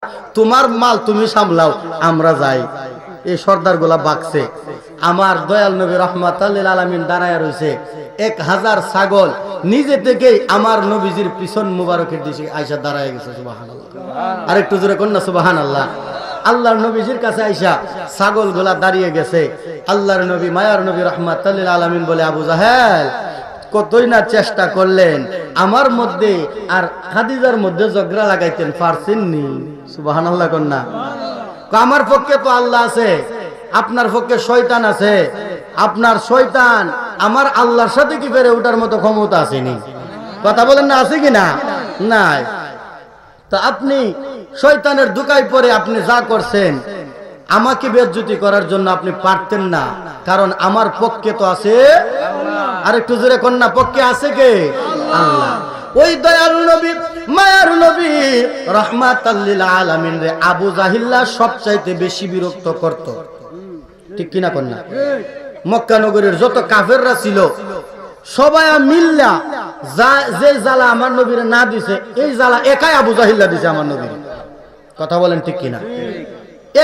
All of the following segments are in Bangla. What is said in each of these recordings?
তোমার মাল তুমি সামলাও, আমরা যাই। এই সর্দার গুলা বাকছে। আমার দয়াল নবী রাহমাতাল লিল আলামিন দাঁড়ায় রয়েছে। 1000 ছাগল নিজে থেকেই আমার নবীজির পিছন মুবারকের দিকে আয়েশা দাঁড়ায় গেছে। সুবহানাল্লাহ, আর একটু জোরে কন্যা সুবহানাল্লাহ। আল্লাহর নবীজির কাছে আয়েশা ছাগল গুলা দাঁড়িয়ে গেছে। আল্লাহর নবী মায়ার নবী রাহমাতাল লিল আলামিন বলে, আবু জাহেল কতই না চেষ্টা করলেন আমার মধ্যে আর খাদিজার মধ্যে ঝগড়া লাগাইতেন, পারছেননি? সুবহানাল্লাহ কন্যা। আমার পক্ষে তো আল্লাহ আছে, আপনার পক্ষে শয়তান আছে। আপনার শয়তান আমার আল্লাহর সাথে কি পেরে ওঠার মতো ক্ষমতা আসেনি? কথা বলেন না, আছে কি না? নাই। তো আপনি শয়তানের দুকায় পড়ে আপনি যা করছেন, আমাকে বেজ্জতি করার জন্য আপনি পারতেন না, কারণ আমার পক্ষে তো আছে আল্লাহ। আরেকটু জোরে কন্যা, পক্ষে আছে কে? আল্লাহ। ওই দয়ালু নবী মায়ার নবী রাহমাতাল লিল আলামিন রে আবু জাহিল্লা সবচাইতে বেশি বিরক্ত করত, ঠিক কিনা কন্যা? মক্কা নগরের যত কাফেররা ছিল সবাই মিল্লা যে জ্বালা আমার নবীরে না দিছে, এই জ্বালা একাই আবু জাহিল্লা দিছে আমার নবীর। কথা বলেন ঠিক কিনা?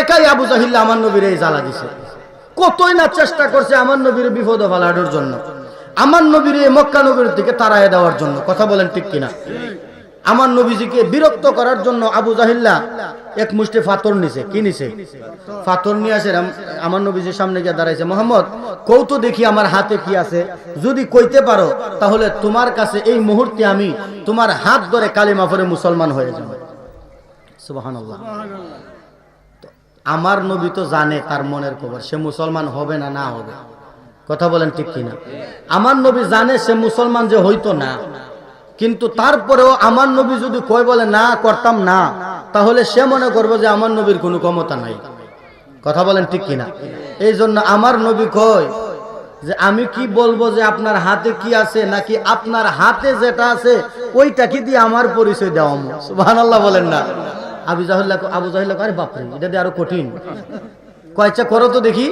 একাই আবু জাহিল্লা আমার নবীর এই জ্বালা দিছে। কতই না চেষ্টা করছে আমার নবীর বিপদে ফেলানোর জন্য, আমার নবীর মক্কা নগরীর থেকে তাড়ায় দেওয়ার জন্য। কথা বলেন ঠিক কিনা? আমার নবীজিকে বিরক্ত করার জন্য আবু জাহিল্লা এক মুষ্টি পাথর নিছে। কি নিছে? পাথর নিয়ে আসে আমার নবীজির সামনে গিয়ে দাঁড়াইছে। মোহাম্মদ, কৌত দেখি আমার হাতে কি আছে, যদি কইতে পারো তাহলে তোমার কাছে এই মুহূর্তে আমি তোমার হাত ধরে কালিমা পড়ে মুসলমান হয়ে যাব। সুবহানাল্লাহ। আমার নবী তো জানে তার মনের খবর, সে মুসলমান হবে না না হবে। কথা বলেন ঠিক কিনা? আমার নবী জানে সে মুসলমান যে হইতো না, কিন্তু তারপরেও আমার নবী যদি কয় বলে না করতাম না, তাহলে সে মনে করবে যে আমার নবীর কোনো ক্ষমতা নাই। কথা বলেন ঠিক কিনা? এই জন্য আমার নবী কয় যে আমি কি বলবো যে আপনার হাতে কি আছে, নাকি আপনার হাতে যেটা আছে ওইটাকে দিয়ে আমার পরিচয় দেওয়া। সুবহানাল্লাহ বলেন না? আবু জাহিল্লা আরে বাপরে, এটা দিয়ে আরো কঠিন। কয়টা করো তো দেখি।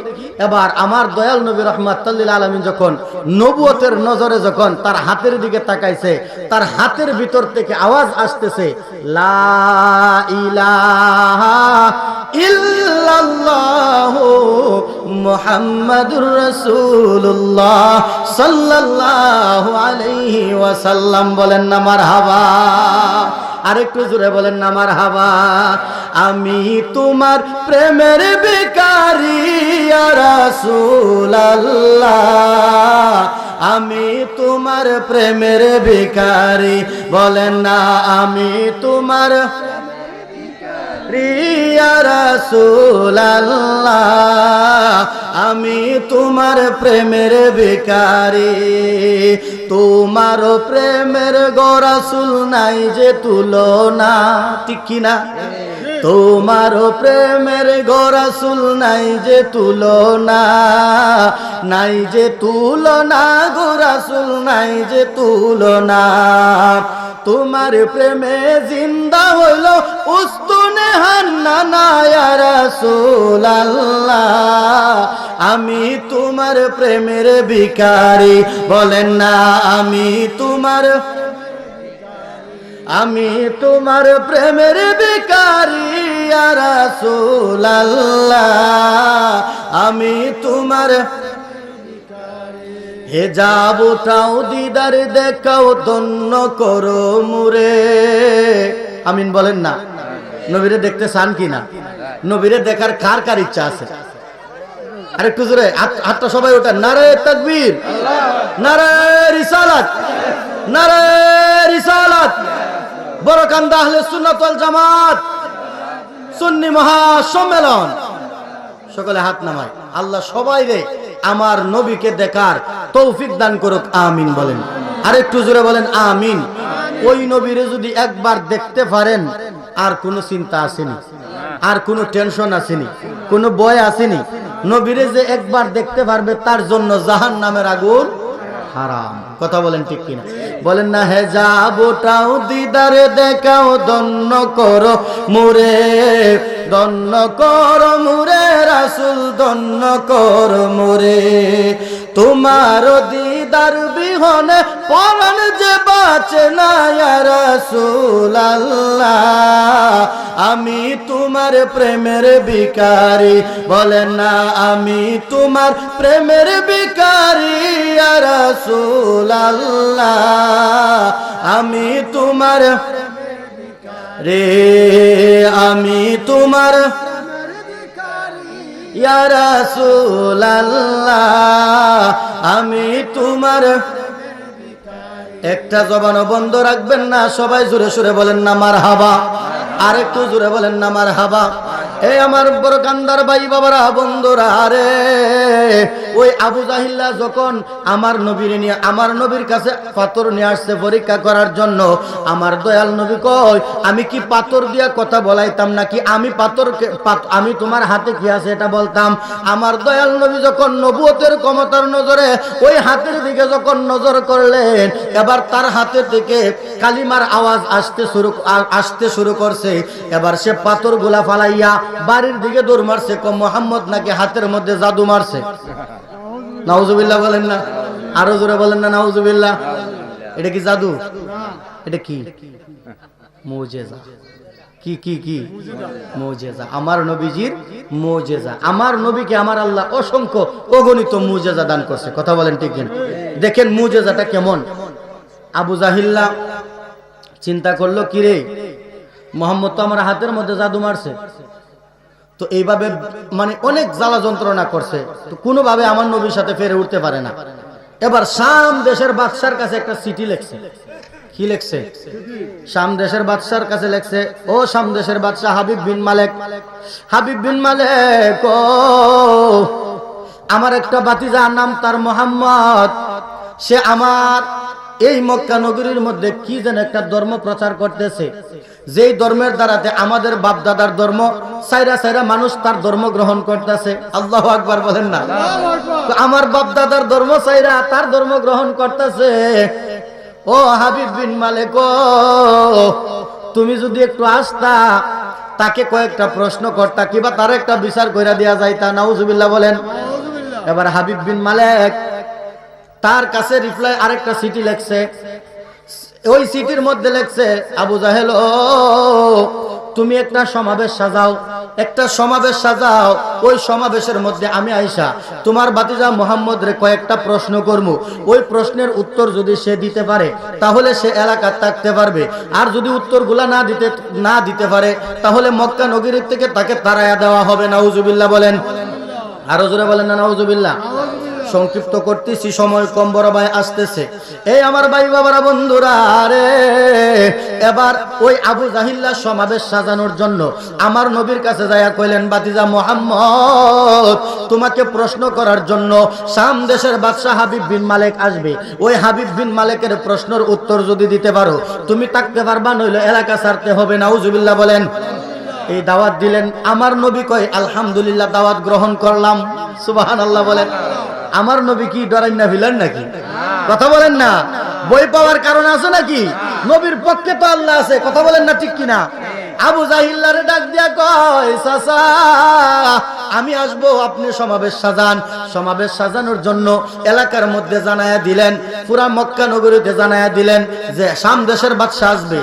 এবার আমার দয়াল নবী রাহমাতুল লিল আলামিন যখন নবুয়তের নজরে যখন তার হাতের দিকে তাকাইছে, তার হাতের ভিতর থেকে আওয়াজ আসতেছে, লা ইলাহা ইল্লাল্লাহু মুহাম্মাদুর রাসূলুল্লাহ সাল্লাল্লাহু আলাইহি ওয়াসাল্লাম। বলেন না মারহাবা? আরেকটু জোরে বলেন না মারহাবা? আমি তোমার প্রেমের ভিখারি ইয়া রাসূলুল্লাহ, আমি তোমার প্রেমের ভিখারি। বলেন না, আমি তোমার ইয়া রাসূলুল্লাহ, আমি তোমার প্রেমের ভিখারি। তোমার প্রেমের গো রাসূল নাই যে তুলনা, ঠিক কিনা? তোমার প্রেমের গো রাসূল নাই যে তুলনা, নাই যে তুলনা গো রাসূল নাই যে তুলনা। তোমার প্রেমে জিন্দা হইল উস্তুনে হান্নানা ইয়া রাসূলুল্লাহ, আমি তোমার প্রেমের ভিখারি। বলেন না, আমি তোমার প্রেমের ভিখারি ইয়া রাসূলুল্লাহ, আমি তোমার হেজাব উঠাও দিদার দেখাও ধন্য করো মুরে। আমিন বলেন না? নবীরে দেখতে চান কিনা? নবীরে দেখার কার কার ইচ্ছা আছে? আরেকটু জোরে হাতটা সবাই ওঠা। নারে তাকবীর, নারে রিসালাত, নারে রিসালাত। বড়কান্দা আহলে সুন্নাত ওয়াল জামাত সুন্নি মহাসম্মেলন। সকলে হাত নামায়। আল্লাহ সবাই রে আমার নবীকে দেখার তৌফিক দান করুক, আমিন বলেন। আরেকটু জোরে বলেন আমিন। ওই নবীরে যদি একবার দেখতে পারেন, আর কোনো চিন্তা আসেনি, আর কোনো টেনশন আসেনি, কোনো ভয় আসেনি। নবীরে যে একবার দেখতে পারবে তার জন্য জাহান্নামের আগুন হারাম। কথা বলেন ঠিক কিনা? বলেন না, হেজাব ওঠাও দিদারে দেখাও ধন্য করো মুরে, ধন্য করো মুরে রাসূল, ধন্য করো মুরে। তোমার দিদার দিদার বিহনে পরাণ যে বাঁচে না ইয়া রাসূলুল্লাহ আমি তোমার প্রেমের ভিখারি বলেন না আমি তোমার প্রেমের ভিখারি ইয়া রাসূলুল্লাহ আমি তোমার রে আমি তোমার ইয়া রাসূলুল্লাহ আমি তোমার একটা জবানও বন্ধ রাখবেন না সবাই জোরে সুরে বলেন না মারহাবা আর একটু জোরে বলেন না মারহাবা এই আমার বড় কান্দার ভাই বাবারা বন্ধুরা আরে ওই আবু জাহিল্লা যখন আমার নবীর নিয়ে আমার নবীর কাছে পাথর নিয়ে আসছে পরীক্ষা করার জন্য আমার দয়াল নবী কয় আমি কি পাথর দিয়া কথা বলাইতাম নাকি আমি তোমার হাতে কি আছে এটা বলতাম আমার দয়াল নবী যখন নবুয়তের ক্ষমতার নজরে ওই হাতের দিকে যখন নজর করলেন এবার তার হাতে থেকে কালিমার আওয়াজ আসতে শুরু করছে এবার সে পাথরগুলা ফালাইয়া বাড়ির দিকে দৌড় মারছে কম মোহাম্মদ নাকি হাতের মধ্যে জাদু মারছে নাউজুবিল্লাহ বলেন না আরো জোরে বলেন না নাউজুবিল্লাহ এটা কি জাদু এটা কি মুজিজা কি কি কি মুজিজা আমার নবীজির মুজিজা আমার নবীকে আমার আল্লাহ অসংখ্য অগণিত মুজিজা দান করছে কথা বলেন ঠিক কিনা দেখেন মুজিজাটা কেমন আবু জাহিল্লা চিন্তা করলো কি রে মোহাম্মদ তো আমার হাতের মধ্যে জাদু মারছে তো এইভাবে মানে অনেক জ্বালা যন্ত্রণা করছে তো কোনোভাবে আমার নবীর সাথে ফেরে উঠতে পারে না এবার শাম দেশের বাদশার কাছে একটা চিঠি লিখছে কি লিখছে শাম দেশের বাদশার কাছে লিখছে ও শাম দেশের বাদশা হাবিব বিন মালেক ও আমার একটা ভাতিজা নাম তার মোহাম্মদ সে আমার এই মক্কা নগরীর মধ্যে কি যেন একটা ধর্ম প্রচার করতেছে যেই ধর্মের দ্বারাতে আমাদের বাপ দাদার ধর্ম সাইরা মানুষ তার ধর্ম গ্রহণ করতেছে আল্লাহু আকবার বলেন না তো আমার বাপ দাদার ধর্ম সাইরা তার ধর্ম গ্রহণ করতেছে ও হাবিব বিন মালেক ও তুমি যদি একটু আসতা তাকে কয়েকটা প্রশ্ন করতা কিবা তার একটা বিচার কইরা দেয়া যাইতা নাউজুবিল্লাহ বলেন এবার হাবিব বিন মালেক তার কাছে রিপ্লাই আরেকটা চিঠি লিখছে ওই চিঠির মধ্যে লিখছে আবু জাহেল ও তুমি একটা সমাবেশ সাজাও ওই সমাবেশের মধ্যে আমি আইসা তোমার ভাতিজা মুহাম্মদ রে কয়েকটা প্রশ্ন করব ওই প্রশ্নের উত্তর যদি সে দিতে পারে তাহলে সে এলাকায় থাকতে পারবে আর যদি উত্তরগুলা না দিতে পারে তাহলে মক্কা নগরী থেকে তাকে তাড়ায়া দেওয়া হবে নাউজুবিল্লাহ বলেন আরো জোরে বলেন না নাউজুবিল্লাহ সংক্ষিপ্ত করতেছি সময় কম বড় ভাই আসতেছে এই আমার ভাই বাবারা বন্ধুরা রে এবার ওই আবু জাহিল্লা সমাবেশ সাজানোর জন্য আমার নবীর কাছে যাইয়া কইলেন ভাতিজা মুহাম্মদ তোমাকে প্রশ্ন করার জন্য শাম দেশের বাদশা হাবিব বিন মালেক আসবে ওই হাবিব বিন মালেকের প্রশ্নের উত্তর যদি দিতে পারো তুমি থাকতে পারবা নইলে এলাকা ছাড়তে হবে নাউজুবিল্লাহ বলেন এই দাওয়াত দিলেন আমার নবী কয় আলহামদুলিল্লাহ দাওয়াত গ্রহণ করলাম সুবহানাল্লাহ বলেন আমার নবী কি ডরাই না ভিলেন নাকি কথা বলেন না বই পাওয়ার কারণ আছে নাকি নবীর পক্ষে তো আল্লাহ আছে কথা বলেন না ঠিক কিনা আবু জাহিল্লারে ডাক দিয়া কয় চাচা আমি আসবো আপনি সমাবেশ সাজানোর জন্য এলাকার মধ্যে জানায়া দিলেন পুরা মক্কা নগরীতে জানায়া দিলেন যে শাম দেশের বাদশা আসবে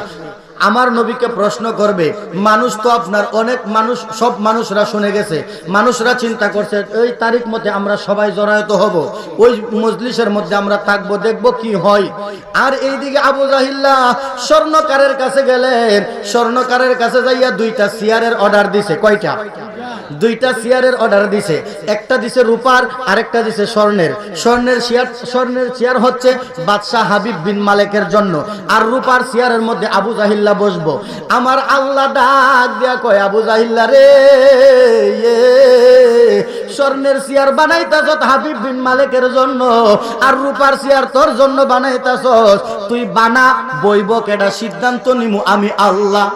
আমার নবীকে প্রশ্ন করবে মানুষ তো আপনার অনেক মানুষ সব মানুষরা শুনে গেছে মানুষরা চিন্তা করছে ওই তারিখ মতে আমরা সবাই জড়ায়ত হব ওই মজলিসের মধ্যে আমরা থাকবো দেখবো কি হয় আর এইদিকে আবু জাহিল্লা স্বর্ণকারের কাছে গেলেন স্বর্ণকারের কাছে যাইয়া দুইটা চেয়ারের অর্ডার দিছে কয়টা দুইটা চেয়ারের অর্ডার দিছে একটা দিছে রূপার আরেকটা দিছে স্বর্ণের চেয়ার হচ্ছে বাদশা হাবিব বিন মালেকের জন্য আর রূপার চেয়ারের মধ্যে আবু জাহিল্লা বসবো আমার আল্লাহ ডাক দিয়া কয় আবু জাহিল্লা রে স্বর্ণের চেয়ার বানাইতাছ হাবিব বিন মালেকের জন্য আর রূপার চেয়ার তোর জন্য বানাইতাছ তুই বানা বইব কেডা সিদ্ধান্ত নিমু আমি আল্লাহ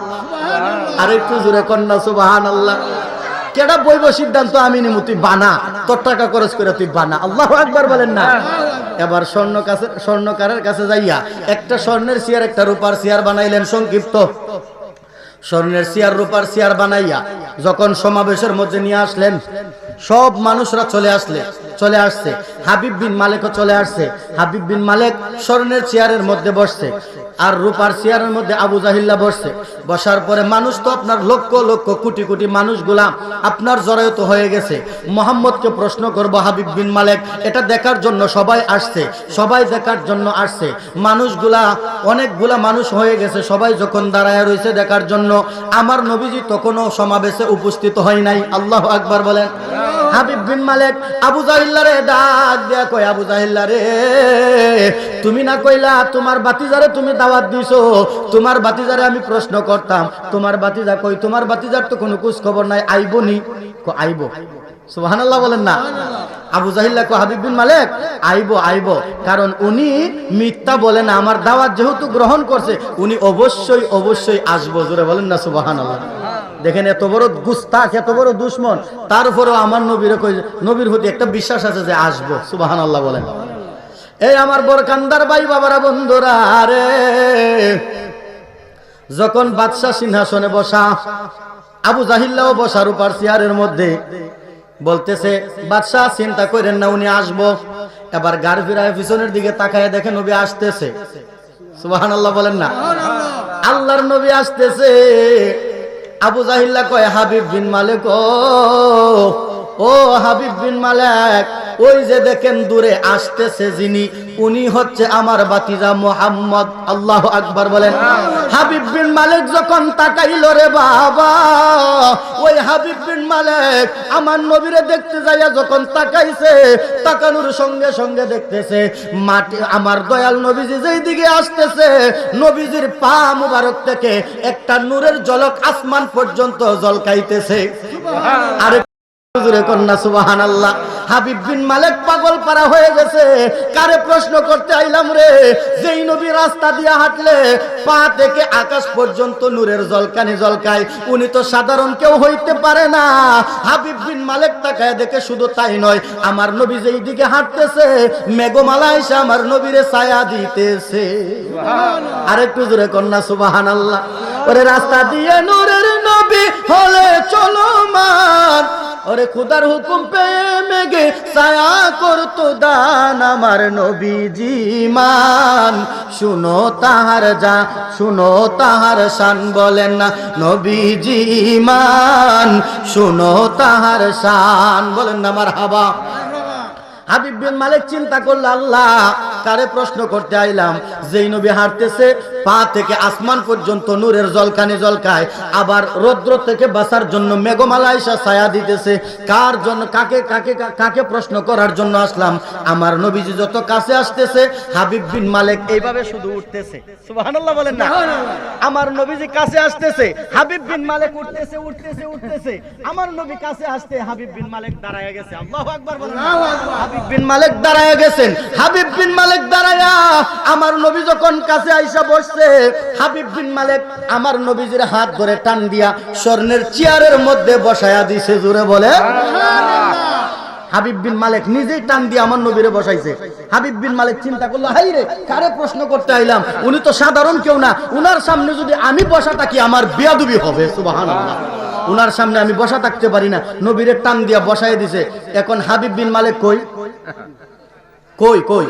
আরেকটু জোরে কন্যা সুবহানাল্লাহ কেডা বইব সিদ্ধান্ত আমি নিমু তুই বানা তোর টাকা খরচ করে তুই বানা আল্লাহু আকবার বলেন না এবার স্বর্ণকারের কাছে যাইয়া একটা স্বর্ণের চেয়ার একটা রূপার চেয়ার বানাইলেন সংক্ষিপ্ত স্বর্ণের চেয়ার রূপার চেয়ার বানাইয়া যখন সমাবেশের মধ্যে নিয়ে আসলেন সব মানুষরা চলে আসছে, হাবিব বিন মালিকও চলে আসছে। হাবিব বিন মালিক স্বর্ণের চেয়ারের মধ্যে বসছে, আর রূপার চেয়ারের মধ্যে আবু জাহিল্লা বসছে। বসার পরে মানুষ তো আপনার লক্ষ লক্ষ কোটি কোটি মানুষগুলা আপনার জড়ায়ত হয়ে গেছে। মোহাম্মদকে প্রশ্ন করব হাবিব বিন মালিক, এটা দেখার জন্য সবাই আসছে, সবাই দেখার জন্য আসছে। মানুষগুলা অনেকগুলা মানুষ হয়ে গেছে, সবাই যখন দাঁড়ায় রয়েছে দেখার জন্য, আমার নবীজি তখনও সমাবেশে উপস্থিত হয় নাই। আল্লাহু আকবার বলেন। হাবিব বিন মালিক আবু জাহিল্লা রে ডাক দেয়া কয়, আবু জাহিল্লা রে, তুমি না কইলা তোমার বাতিজারে তুমি দাওয়াত দিছো, তোমার বাতিজারে আমি প্রশ্ন করতাম, তোমার বাতিজা কই? তোমার বাতিজার তো কোনো খোঁজ খবর নাই, আইবো নি? আইবো। সুবহানাল্লাহ বলেন না। আবু জাহিল্লা কয়, হাবিব বিন মালিক আইবো আইবো, কারণ উনি মিথ্যা বলেন না, আমার দাওয়াত যেহেতু গ্রহণ করছে উনি অবশ্যই অবশ্যই আসবো। জোরে বলেন না সুবহানাল্লাহ। দেখেন এত বড় গুস্তাখ, এত বড় দুশমন, তারপরেও আমার নবীর কই, নবীর প্রতি একটা বিশ্বাস আছে যে আসবো। সুবহানাল্লাহ বলেন। এই আমার বরকান্দার ভাই বাবারা বন্ধুরা রে, যখন বাদশাহ সিংহাসনে বসা, আবু জাহিল্লাও বসা রূপার চেয়ারের মধ্যে, বলতেছে বাদশাহ চিন্তা করেন না, উনি আসবো। এবার গাড়ি ফিরায় পিছনের দিকে তাকায় দেখে নবী আসতেছে। সুবহানাল্লাহ বলেন না। আল্লাহর নবী আসতেছে। আবু জাহিল্লা কয়, হাবিব বিন মালিক ও হাবিব বিন মালিক, ওই যে দেখেন দূরে আসতেছে যিনি, উনি হচ্ছে আমার বাতিজা মুহাম্মদ। আল্লাহু আকবার বলেন। হাবিব বিন মালিক যখন তাকাইল রে বাবা, ওই হাবিব বিন মালিক আমার নবীরে দেখতে যাইয়া যখন তাকাইছে, তাকানোর সঙ্গে সঙ্গে দেখতেছে মাটি, আমার দয়াল নবীজি যেই দিকে আসতেছে, নবীজির পা মুবারক থেকে একটা নূরের ঝলক আসমান পর্যন্ত ঝলকাইতেছে। আরে হুজুরে কন্যা সুবহানাল্লাহ। হাবিব বিন মালিক পাগল পারা হয়ে গেছে। কারে প্রশ্ন করতে আইলাম রে? যেই নবী রাস্তা দিয়ে হাঁটলে পা থেকে আকাশ পর্যন্ত নূরের ঝলকানি ঝলকায়, উনি তো সাধারণ কেউ হইতে পারে না। হাবিব বিন মালিক তাকায় দেখে শুধু তাই নয়, আমার নবী যেই দিকে হাঁটতেছে মেঘমালা এসে আমার নবীরে ছায়া দিতেছে। আরেকটু জোরে কন্যা সুবহানাল্লাহ। ওরে রাস্তা দিয়ে নূরের নবী হলে চলমান, ওরে খুদার হুকুম পেয়ে মেঘে ছায়া করতো দান আমার নবীজি মান। শুনো তাহার যা, শুনো তাহার শান, বলেন না নবীজি মান, শুনো তাহার শান, বলেন না মারহাবা। হাবিব বিন মালিক চিন্তা করল, আল্লাহ কারে প্রশ্ন করতে আইলাম? যেই নবী হাঁটতেছে পা থেকে আসমান পর্যন্ত নূরের ঝলকানি ঝলকায়, আবার রৌদ্র থেকে বাঁচার জন্য মেঘমালা এসে ছায়া দিতেছে, কার জন্য? কাকে কাকে কাকে প্রশ্ন করার জন্য আসলাম? আমার নবীজি যত কাছে আসতেছে, হাবিব বিন মালিক এইভাবে শুধু উঠতেছে। সুবহানাল্লাহ বলেন না। আমার নবীজি কাছে আসতেছে, হাবিব বিন মালিক উঠতেছে উঠতেছে উঠতেছে, আমার নবী কাছে আসতে হাবিব বিন মালিক দাঁড়ায় গেছে। আল্লাহু আকবার বলেন। হাবিব বিন মালিক দাঁড়ায় গেছেন। হাবিব বিন মালিক দাঁড়ায়া আমার নবী যখন কাছে আইসা বসছে, হাবিব বিন মালিক আমার নবীজির হাত ধরে টান দিয়া স্বর্ণের চেয়ারের মধ্যে বসায়া দিছে। জোরে বলে হাবিব বিন মালিক নিজেই টান দিয়ে আমার নবীরে বসাইছে। হাবিব বিন মালিক চিন্তা করলো, হাই রে কারে প্রশ্ন করতে আইলাম? উনি তো সাধারণ কেউ না, উনার সামনে যদি আমি বসা থাকি আমার বেয়াদবি হবে। সুবহানাল্লাহ। উনার সামনে আমি বসা থাকতে পারি না, নবীরে টান দিয়া বসাই দিছে। এখন হাবিব বিন মালিক কই কই কই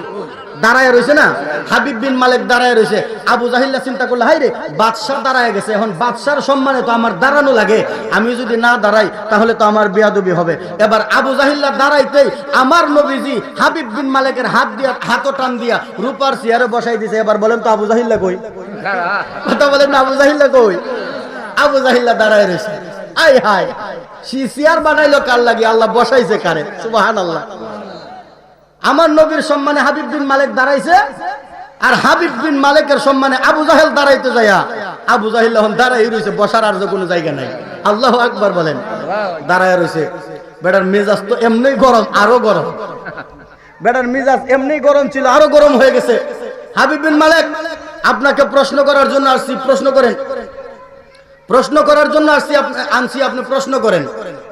দাঁড়ায় রয়েছে না? হাবিব বিন মালিক দাঁড়ায় রয়েছে। আবু জাহিল্লা চিন্তা করলো, হাই রে বাদশাহ দাঁড়ায় গেছে, এখন বাদশার সম্মানে তো আমার দাঁড়ানো লাগে, আমি যদি না দাঁড়াই তাহলে তো আমার বেয়াদবি হবে। এবার আবু জাহিল্লা দাঁড়াইতেই আমার নবীজি হাবিব বিন মালিকের হাত দিয়া, হাতও টান দিয়া রূপার চেয়ারে বসাই দিছে। এবার বলেন তো আবু জাহিল্লা কই? কথা বলেন না, আবু জাহিল্লা কই? আবু জাহিল্লা দাঁড়ায় রয়েছে। আই হাই, চেয়ার বানাইলো কার লাগে? আল্লাহ বসাইছে কারে? সুবহানাল্লাহ। আমার নবীর সম্মানে হাবিব বিন মালিক দাঁড়াইছে, আর হাবিব বিন মালিকের সম্মানে আবু জাহেল দাঁড়াইতে যায়া আবু জাহিল এখন দাঁড়াই রয়েছে, বসার আর কোনো জায়গা নাই। আল্লাহু আকবার বলেন। দাঁড়ায় রয়েছে। বেটার মেজাজ তো এমনি গরম, আরো গরম। বেটার মেজাজ এমনি গরম ছিল, আরো গরম হয়ে গেছে। হাবিব বিন মালিক, আপনাকে প্রশ্ন করার জন্য আসছি, প্রশ্ন করেন। প্রশ্ন করার জন্য আসছি, আনছি, আপনি প্রশ্ন করেন।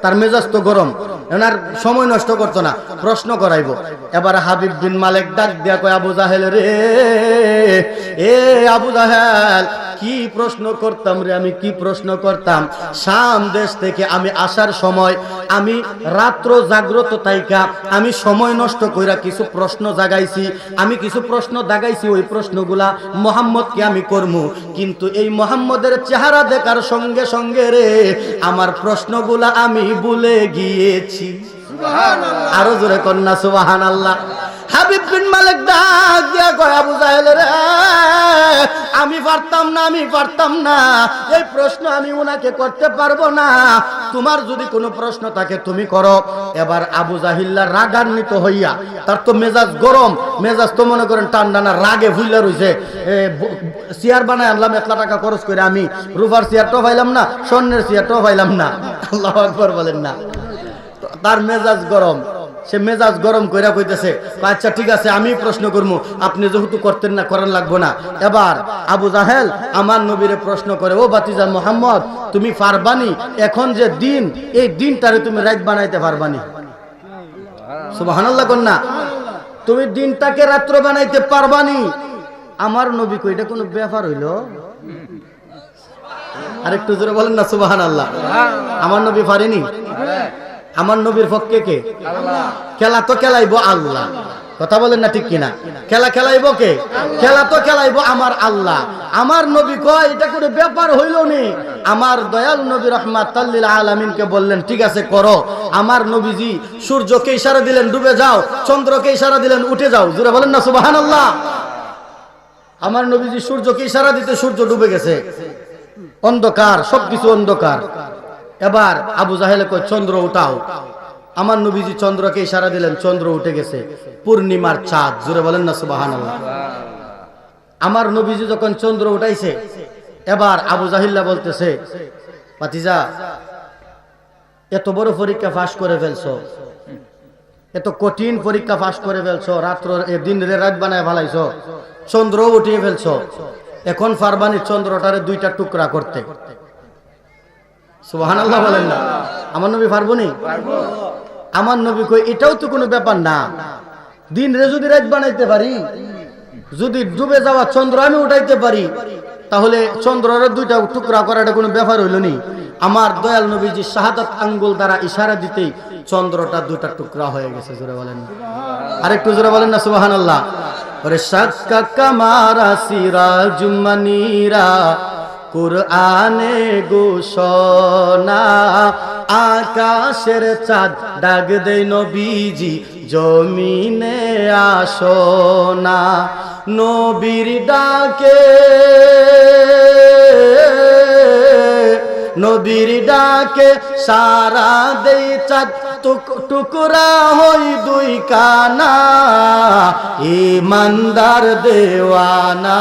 তার মেজাজ তো গরম। ওনার সময় নষ্ট করতো না, প্রশ্ন করাইবো। এবার হাবিব বিন মালিক ডাক দিয়া কয়, আবু জাহেল রে, এ আবু জাহেল, কি প্রশ্ন করতাম রে, আমি কি প্রশ্ন করতাম। শাম দেশ থেকে আমি আসার সময় আমি রাত্র জাগ্রত তাইকা আমি সময় নষ্ট কইরা কিছু প্রশ্ন জাগাইছি, আমি কিছু প্রশ্ন দাগাইছি, ওই প্রশ্নগুলা মুহাম্মদকে আমি করমু, কিন্তু এই মুহাম্মদের চেহারা দেখার সঙ্গে সঙ্গে রে আমার প্রশ্নগুলা আমি ভুলে গিয়েছি। সুবহানাল্লাহ, আরো জোরে কন্যা সুবহানাল্লাহ। হাবিব বিন মালিক ডাক দিয়া কয়, আবু জাহেল রে, আমি পারতাম না এই প্রশ্ন আমি উনাকে করতে পারবো না, তোমার যদি কোনো প্রশ্ন থাকে তুমি করো। এবার আবু জাহিল্লা রাগান্বিত হইয়া, তার তো মেজাজ গরম, মেজাজ তো মনে করেন ঠান্ডা না, রাগে ভুইলা রইছে। চেয়ার বানায় আনলাম 1 লাখ টাকা খরচ করে, আমি রুফার চেয়ারটাও পাইলাম না, স্বর্ণের চেয়ারটাও পাইলাম না। আল্লাহু আকবার বলেন না। তার মেজাজ গরম, সে মেজাজ গরম কইরা কইতেছে, আচ্ছা ঠিক আছে আমি প্রশ্ন করবো, আপনি যেহেতু করতেন না করার লাগবো না। এবার আবু জাহেল আমার নবীরে প্রশ্ন করে, ও বাতিজা মুহাম্মদ, তুমি পারবানি এখন যে দিন, এই দিনটারে তুমি রাত বানাইতে পারবানি? সুবহানাল্লাহ কন্যা, তুমি দিনটাকে রাত্র বানাইতে পারবানি? আমার নবী কই, এটা কোনো ব্যাপার হইল? আরেকটু জোরে বলেন না সুবহানাল্লাহ। আমার নবী পারেনি? আমার নবীর পক্ষে কে? আল্লাহ। খেলা তো খেলাইবো আল্লাহ, কথা বলেন না ঠিক কিনা? খেলা খেলাইবো কে? খেলা তো খেলাইবো আমার আল্লাহ। আমার নবী কয় এটা কোনো ব্যাপার হইল নি। আমার দয়াল নবী রাহমাতাল লিল আলামিনকে বললেন, ঠিক আছে করো। আমার নবীজি সূর্যকে ইশারা দিলেন ডুবে যাও, চন্দ্রকে ইশারা দিলেন উঠে যাও। জোরে বলেন না সুবহানাল্লাহ। আমার নবীজি সূর্যকে ইশারা দিতে সূর্য ডুবে গেছে, অন্ধকার, সবকিছু অন্ধকার। এবার আবু জাহেল কয়, চন্দ্র উঠাও। আমার নবীজি চন্দ্রকে ইশারা দিলেন, চন্দ্র উঠে গেছে, পূর্ণিমার চাঁদ। জোরে বলেন না সুবহানাল্লাহ। আমার নবীজি যখন চন্দ্র উঠাইছে, এবার আবু জাহিল্লা বলতেছে, ভাতিজা এত বড় পরীক্ষা পাশ করে ফেলছো, এত কঠিন পরীক্ষা পাশ করে ফেলছো, রাত্র দিন রাত বানায় ফেলাইছো, চন্দ্র উঠিয়ে ফেলছো, এখন পারবানি চন্দ্রটারে 2টা টুকরা করতে? সুবহানাল্লাহ বলেন না। আমার নবী পারবো নি? আমার নবী কই এটাও তো কোনো ব্যাপার না, দিন রে যদি রাত বানাইতে পারি, যদি ডুবে যাওয়া চন্দ্র আমি উঠাইতে পারি, তাহলে চন্দ্রের 2টা টুকরা করাটা কোনো ব্যাপার হইল নি? আমার দয়াল নবীজি শাহাদাত আঙ্গুল দ্বারা ইশারা দিতেই চন্দ্রটা 2টা টুকরা হয়ে গেছে। জোরে বলেন না, আরেকটু জোরে বলেন না সুবহানাল্লাহ। ওরে সাক্কা কামারা সিরাজুম মানিরা কুরআনে ঘোষণা, আকাশের চাঁদ ডাক দেয় নবীজি জমিনে আসো না। নবীর ডাকে, নবীর ডাকে সারা দেই চাঁদ, টুকরা হই 2 কানা, ইমানদার দেওয়ানা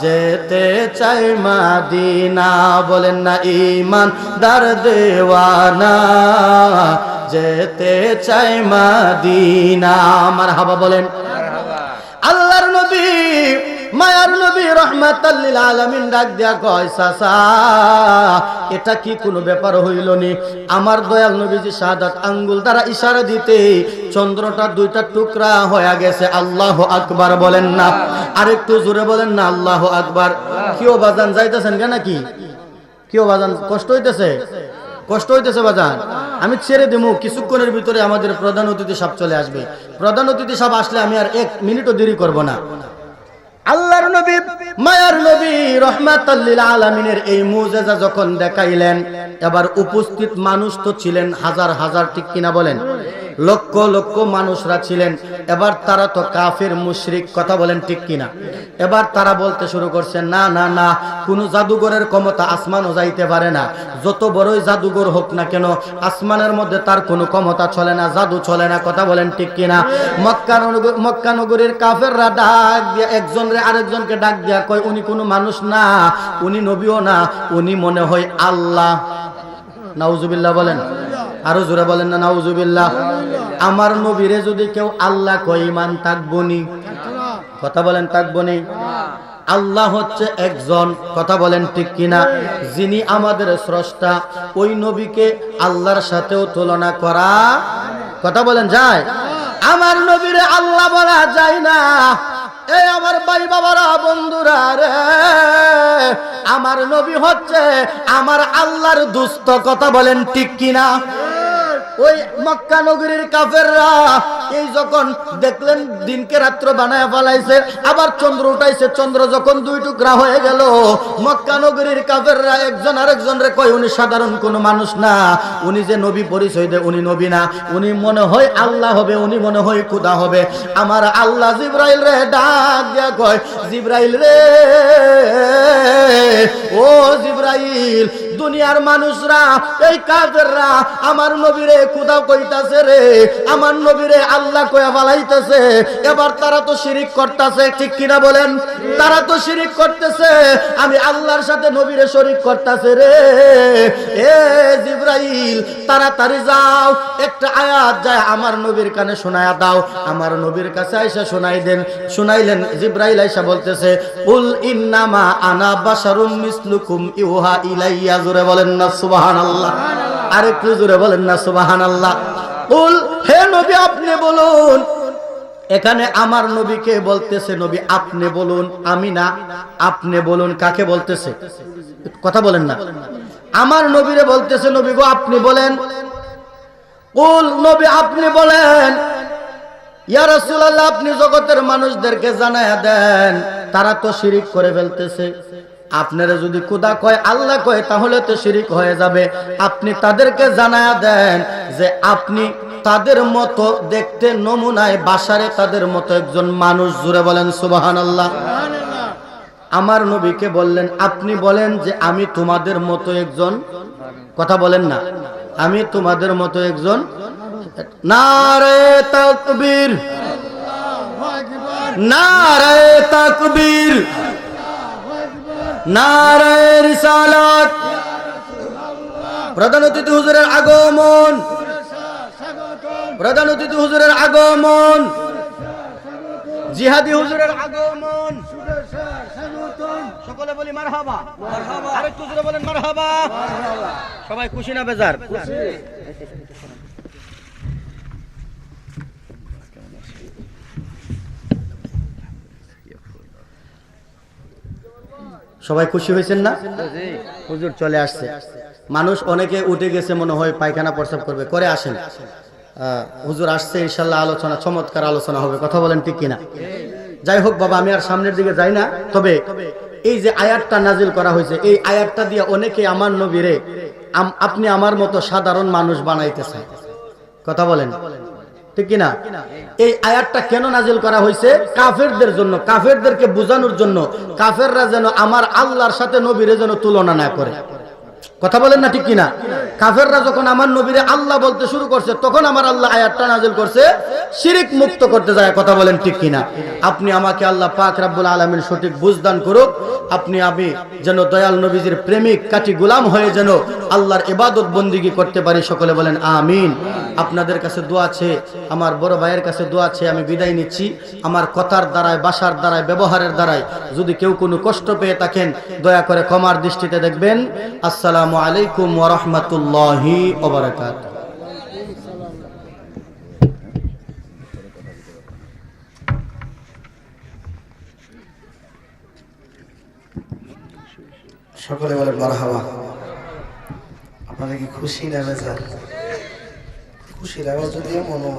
যেতে চাই মদিনা। বলেন না, ইমানদার দেওয়ানা যেতে চাই মদিনা। মারহাবা বলেন। আল্লাহর নবী, মায়ার নবী রাহমাতাল লিল আলামিন ডাক দিয়া কয়, চাচা এটা কি কোনো ব্যাপার হইল নি? আমার দয়াল নবীজি শাহাদাত আঙ্গুল দ্বারা ইশারা দিতে চন্দ্রটা 2টা টুকরা হয়ে গেছে। আল্লাহু আকবার বলেন না, আরেকটু জোরে বলেন না আল্লাহু আকবার। কিও বাজান যাইতেছেন কেন? নাকি কিও বাজান কষ্ট হইতেছে? কষ্ট হইতেছে বাজান? আমি ছেড়ে দেবো, কিছুক্ষণের ভিতরে আমাদের প্রধান অতিথি সাহেব চলে আসবে। প্রধান অতিথি সাহেব আসলে আমি আর 1 মিনিটও দেরি করব না। আল্লাহর নবী, মায়ার নবী রাহমাতাল লিল আলামিনের এই মুজিজা যখন দেখাইলেন, এবার উপস্থিত মানুষ তো ছিলেন হাজার হাজার, ঠিক কিনা বলেন? লক্ষ লক্ষ মানুষরা ছিলেন। এবার তারা তো কাফের মুশরিক, কথা বলেন ঠিক কিনা? এবার তারা বলতে শুরু করছে, না না না, কোনো জাদুঘরের ক্ষমতা আসমানও যাইতে পারে না, যত বড়ই জাদুঘর হোক না কেন আসমানের মধ্যে তার কোনো ক্ষমতা চলে না, জাদু চলে না, কথা বলেন ঠিক কিনা? মক্কা নগরীর কাফেররা ডাক দিয়া একজনরে আরেকজনকে ডাক দিয়া কয়, উনি কোনো মানুষ না, উনি নবীও না, উনি মনে হয় আল্লাহ। নাউজুবিল্লাহ বলেন, আরো জোরে বলেন না নাউজুবিল্লাহ। আমার নবীরে যদি কেউ আল্লাহ কয়, ঈমান থাকবো নি? কথা বলেন থাকবো নি? আল্লাহ হচ্ছে একজন, কথা বলেন ঠিক কিনা? যিনি আমাদের স্রষ্টা, ওই নবীকে আল্লাহর সাথেও তুলনা করা, কথা বলেন, যায়? আমার নবীরে আল্লাহ বলা যায় না। এই আমার ভাই বাবারা, বন্ধুরা রে, আমার নবী হচ্ছে আমার আল্লাহর দুস্ত, কথা বলেন ঠিক কিনা? ওই মক্কা নগরীর কাফেররা এই যখন দেখলেন দিনকে রাত্র বানায় ফেলাইছে, আবার চন্দ্র উঠাইছে, চন্দ্র যখন দুই টুকরা হয়ে গেল, মক্কা নগরীর কাফেররা একজন আরেকজনরে কয় উনি সাধারণ কোনো মানুষ না, উনি যে নবী পরিচয় দেয় উনি নবী না, উনি মনে হয় আল্লাহ হবে, উনি মনে হয় খোদা হবে। আমার আল্লাহ জিবরাইল রে ডাক দিয়া কয়, জিবরাইল রে, ও জিবরাইল, দুনিয়ার মানুষরা, এই কাফেররা আমার নবীরে খোদা কইতাছে রে, আমার নবীরে আল্লাহ কইয়া ফালাইতেছে। এবার তারা তো শিরিক করতেছে, ঠিক কিনা বলেন? তারা তো শিরিক করতেছে, আমি আল্লাহর সাথে নবীরে শরীক করতেছে রে। এ জিবরাইল, তাড়াতাড়ি যাও, একটা আয়াত যায় আমার নবীর কানে শোনায়া দাও। আমার নবীর কাছে আইসা শোনাই দেন। শোনাইলেন, জিবরাইল আইসা বলতেছে, কুল ইন্নামা আনা বাশারুম মিসলুকুম ইউহা ইলাইয়া। জোরে বলেন না সুবহানাল্লাহ? আরেকটু জোরে বলেন না সুবহানাল্লাহ? কুল, হে নবী আপনি বলুন। এখানে আমার নবীকে বলতেছে, নবী আপনি বলুন, আমি না, আপনি বলুন। কাকে বলতেছে? কথা বলেন না। আমার নবীরে বলতেছে, নবী গো আপনি বলেন। কুল, নবী আপনি বলেন। ইয়া রাসূলুল্লাহ, আপনি জগতের মানুষদেরকে জানায়া দেন, তারা তো শিরিক করে ফেলতেছে। আপনারা যদি খোদা কয়, আল্লাহ কয়, তাহলে তো শিরিক হয়ে যাবে। আপনি তাদেরকে জানায়া দেন যে আপনি তাদের মতো দেখতে, নমুনায় বাসারে তাদের মতো একজন মানুষ। জুড়ে বলেন সুবহানাল্লাহ। আমার নবীকে বললেন, আপনি বলেন যে আমি তোমাদের মতো একজন, কথা বলেন না, আমি তোমাদের মতো একজন। নারে তাকবীর, নারে তাকবীর, নারে রিসালাত। প্রধান অতিথি হুজুরের আগমন, প্রধান অতিথি হুজুরের আগমন, জিহাদি হুজুরের আগমন। সকলে বলি মারহাবা, আরেকটু জোরে বলেন মারহাবা। সবাই খুশি না বেজার? সবাই খুশি হয়েছেন না? হুজুর চলে আসছে। মানুষ অনেকে উঠে গেছে, মনে হয় পায়খানা প্রস্রাব করবে, করে আসেন। হুজুর আসছে, ইনশাল্লাহ আলোচনা, চমৎকার আলোচনা হবে, কথা বলেন ঠিক কিনা? যাই হোক বাবা, আমি আর সামনের দিকে যাই না। তবে এই যে আয়াতটা নাজিল করা হয়েছে, এই আয়াতটা দিয়ে অনেকে আমার নবীরে আপনি আমার মতো সাধারণ মানুষ বানাইতে চায়, কথা বলেন ঠিক কিনা? এই আয়াতটা কেন নাজিল করা হয়েছে? কাফেরদের জন্য, কাফেরদেরকে বোঝানোর জন্য, কাফেররা যেন আমার আল্লাহর সাথে নবীরে যেন তুলনা না করে, কথা বলেন না ঠিক কিনা? কাফেররা যখন আমার নবীরে আল্লাহ বলতে শুরু করছে, তখন আমার আল্লাহ আয়াতটা নাজিল করছে শিরিক মুক্ত করতে যায়, কথা বলেন ঠিক কিনা? আপনি আমাকে আল্লাহ পাক রব্বুল আলামিন সঠিক বুঝদান করুক। আপনি আমি যেন দয়াল নবীজির প্রেমিক কাটি গোলাম হয়ে যেন আল্লাহর ইবাদত বন্দিগি করতে পারি, সকলে বলেন আমিন। আপনাদের কাছে দোয়া আছে, আমার বড় ভাইয়ের কাছে দোয়া আছে। আমি বিদায় নিচ্ছি। আমার কথার দ্বারায়, বাসার দ্বারায়, ব্যবহারের দ্বারায় যদি কেউ কোনো কষ্ট পেয়ে থাকেন, দয়া করে ক্ষমার দৃষ্টিতে দেখবেন। আসসালামু আলাইকুম ওয়া রাহমাতুল্লাহি ওয়া বারাকাতুহু। সকলে বলেন মারহাবা। আপনারা কি খুশি না বেজার? খুশি লাগা যদিও মনে